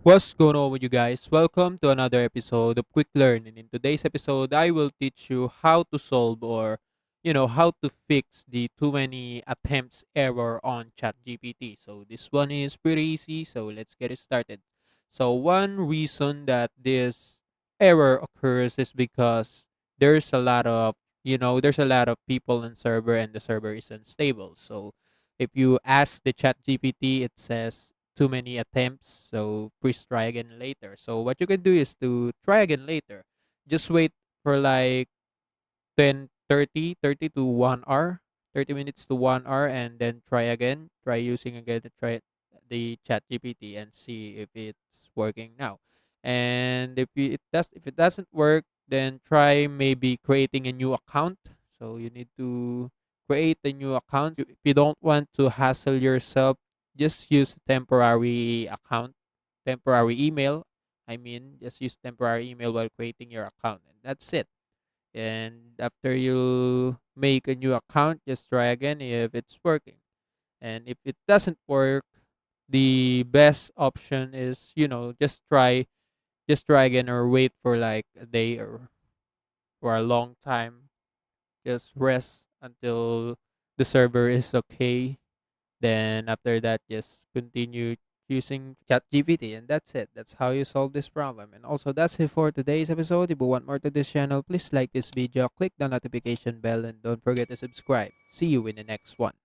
What's going on with you guys? Welcome to another episode of Quick Learn. And in today's episode, I will teach you how to solve or how to fix the too many attempts error on ChatGPT. So this one is pretty easy, so let's get it started. So one reason that this error occurs is because there's a lot of, there's a lot of people on server and the server is unstable. So if you ask the ChatGPT, it says too many attempts, so please try again later. So what you can do is to try again later. Just wait for like 10, 30, 30 to 1 hour, 30 minutes to 1 hour, and then try again. Try using again the chat GPT and see if it's working now. And if it doesn't work, then try maybe creating a new account. So you need to create a new account. If you don't want to hassle yourself, just use temporary account, temporary email. I mean, just use temporary email while creating your account, and that's it. And after you make a new account, just try again if it's working. And if it doesn't work, the best option is, just try again or wait for like a day or for a long time. Just rest until the server is okay. Then after that, just continue using ChatGPT, and that's it. That's how you solve this problem. And also, that's it for today's episode. If you want more to this channel, please like this video, click the notification bell, and don't forget to subscribe. See you in the next one.